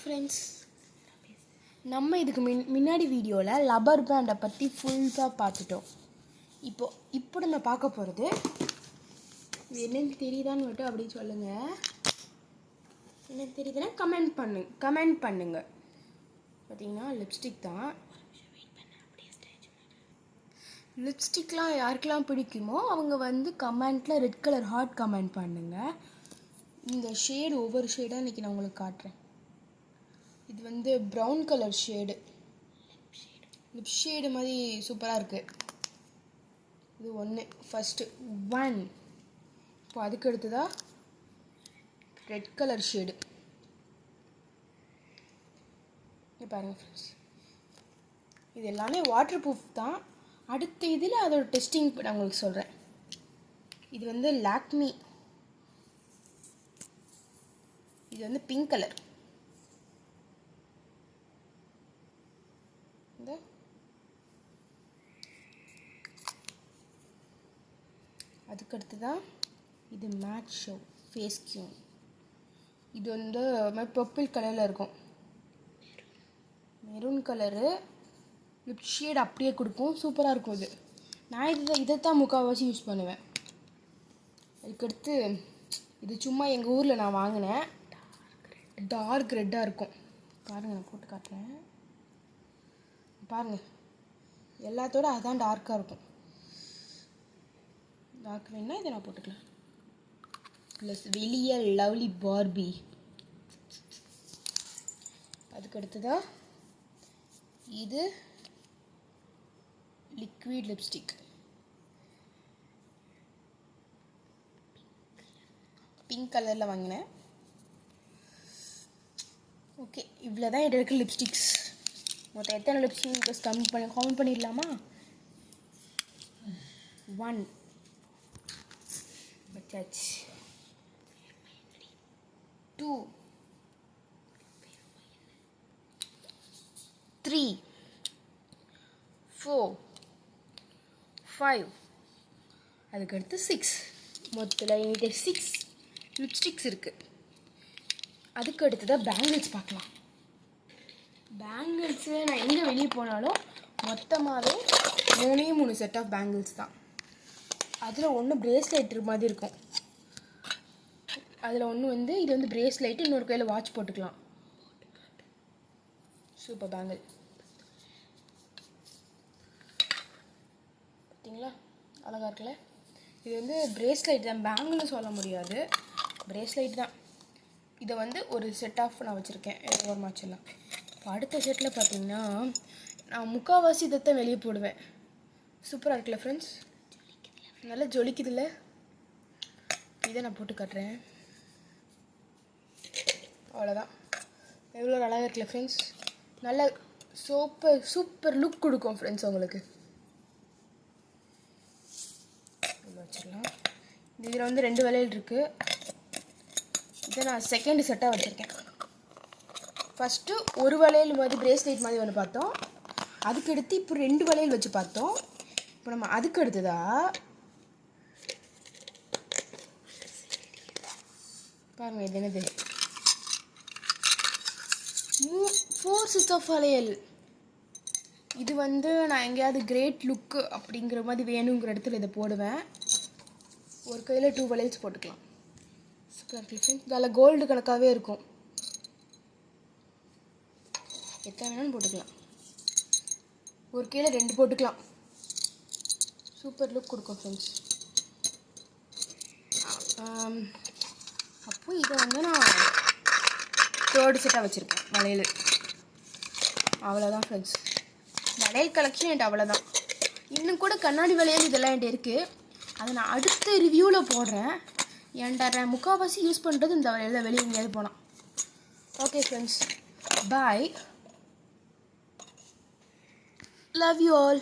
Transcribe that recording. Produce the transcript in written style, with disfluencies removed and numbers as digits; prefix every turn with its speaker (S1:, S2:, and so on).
S1: Friends, நம்ம இதுக்கு முன்னாடி வீடியோவில் லப்பர் பேண்டை பற்றி ஃபுல்லாக பார்த்துட்டோம். இப்போ நம்ம பார்க்க போகிறது என்னென்னு தெரியுதான்னு மட்டும் அப்படி சொல்லுங்கள். என்னென்னு தெரியுதுன்னா கமெண்ட் பண்ணுங்க. பார்த்தீங்கன்னா லிப்ஸ்டிக் தான். லிப்ஸ்டிக்லாம் யாருக்கெல்லாம் பிடிக்குமோ அவங்க வந்து கமெண்ட்டில் ரெட் கலர் ஹார்ட் கமெண்ட் பண்ணுங்கள். இந்த ஷேடு ஒவ்வொரு ஷேடாக இன்றைக்கி நான் உங்களுக்கு காட்டுறேன். இது வந்து brown colour shade, lip shade மாதிரி சூப்பராக இருக்குது. இது ஒன்று ஃபஸ்ட்டு 1. இப்போ அதுக்கு அடுத்ததா ரெட் கலர் ஷேடு. இங்கே பாருங்கள் ஃப்ரெண்ட்ஸ், இது எல்லாமே வாட்டர் ப்ரூஃப் தான். அடுத்த இதில் அதோட டெஸ்டிங் நான் உங்களுக்கு சொல்கிறேன். இது வந்து லாக்மி, இது வந்து பிங்க் கலர். அதுக்கடுத்து தான் இது மேட் ஷோ ஃபேஸ் க்யூன். இது வந்து பர்பிள் கலரில் இருக்கும். மெரூன் கலரு லிப் ஷேட் அப்படியே கொடுக்கும், சூப்பராக இருக்கும். இது நான் இதைத்தான் முக்கால்வாசி யூஸ் பண்ணுவேன். அதுக்கடுத்து இது சும்மா எங்கள் ஊரில் நான் வாங்கினேன். டார்க் ரெட்டாக இருக்கும். பாருங்கள், நான் போட்டு காட்டுறேன். பாருங்கள், எல்லாத்தோட அதான் டார்க்காக இருக்கும். டார்க் வேணுன்னா இதை நான் போட்டுக்கலாம். ப்ளஸ் வெளியே லவ்லி பார்பி. அதுக்கு அடுத்ததா இது லிக்விட் லிப்ஸ்டிக், பிங்க் கலரில் வாங்கினேன். ஓகே, இவ்வளோ தான் என்கிட்ட இருக்க லிப்ஸ்டிக்ஸ். மொத்தம் எத்தனை லிப்ஸ்டிக்ஸ் கமெண்ட் பண்ணிடலாமா? 1 வச்சாச்சு, 2, 3, 4, 5, அதுக்கடுத்து 6. மொத்தத்தில் என்கிட்ட 6 லிப்ஸ்டிக்ஸ் இருக்குது. அதுக்கு அடுத்து தான் பேங்கிள்ஸ் பார்க்கலாம். பேங்கிள்ஸு நான் எங்கே வெளியே போனாலும் மொத்தமாகவே 3 செட் ஆஃப் பேங்கிள்ஸ் தான். அதில் ஒன்று பிரேஸ்லெட் மாதிரி இருக்கும். அதில் ஒன்று வந்து இது வந்து பிரேஸ்லெட்டு, இன்னொரு கையில் வாட்ச் போட்டுக்கலாம். Super bangle. பார்த்தீங்களா, அழகாக இருக்குல்ல? இது வந்து பிரேஸ்லைட் தான், பேங்கிள்னு சொல்ல முடியாது, பிரேஸ்லைட் தான். இதை வந்து ஒரு செட் ஆஃப் நான் வச்சுருக்கேன் ஒரு மாச்செல்லாம். இப்போ அடுத்த செட்டில் பார்த்தீங்கன்னா நான் முக்கால்வாசி இதைத்தான் வெளியே போடுவேன். சூப்பராக இருக்குல்ல ஃப்ரெண்ட்ஸ்? நல்லா ஜொலிக்குதுல்ல? இதை நான் போட்டு காட்டுறேன். அவ்வளோதான். எவ்வளோ அழகாக இருக்குல்ல ஃப்ரெண்ட்ஸ்? நல்ல சூப்பர் லுக் கொடுக்கும் ஃப்ரெண்ட்ஸ் உங்களுக்கு. வச்சிடலாம். இதில் வந்து 2 வளையல் இருக்குது. இதை நான் செகண்ட் செட்டாக வச்சுருக்கேன். ஃபஸ்ட்டு ஒரு வளையல் மாதிரி பிரேஸ்லெட் மாதிரி ஒன்று பார்த்தோம். அதுக்கடுத்து இப்போ 2 வளையல் வச்சு பார்த்தோம். இப்போ நம்ம அதுக்கு அடுத்ததா பாருங்கள், இது என்னது 4 செட்ஸ் ஆஃப் வளையல். இது வந்து நான் எங்கேயாவது கிரேட் லுக்கு அப்படிங்கிற மாதிரி வேணுங்கிற இடத்துல இதை போடுவேன். ஒரு கையில் 2 வளையல்ஸ் போட்டுக்கலாம். சூப்பராக இருக்கு ஃப்ரெண்ட்ஸ். இதில் கோல்டு கணக்காகவே இருக்கும். எத்தனை வேணாலும் போட்டுக்கலாம். ஒரு கையில் 2 போட்டுக்கலாம். சூப்பர் லுக் கொடுக்கும் ஃப்ரெண்ட்ஸ். அப்போ இதை வந்து நான் 3rd செட்டாக வச்சுருக்கேன் வளையல். அவ்வளோதான் ஃப்ரெண்ட்ஸ், வளையல் கலெக்ஷன் என்கிட்ட அவ்வளோதான். இன்னும் கூட கண்ணாடி வளையல் இதெல்லாம் என்கிட்ட இருக்குது. அதை நான் அடுத்த ரிவ்யூவில் போடுறேன். என்கிட்ட முக்கால்வாசி யூஸ் பண்ணுறது இந்த வளையல் வெளியே எங்கேயாவது போனால். Okay friends, bye, love you all.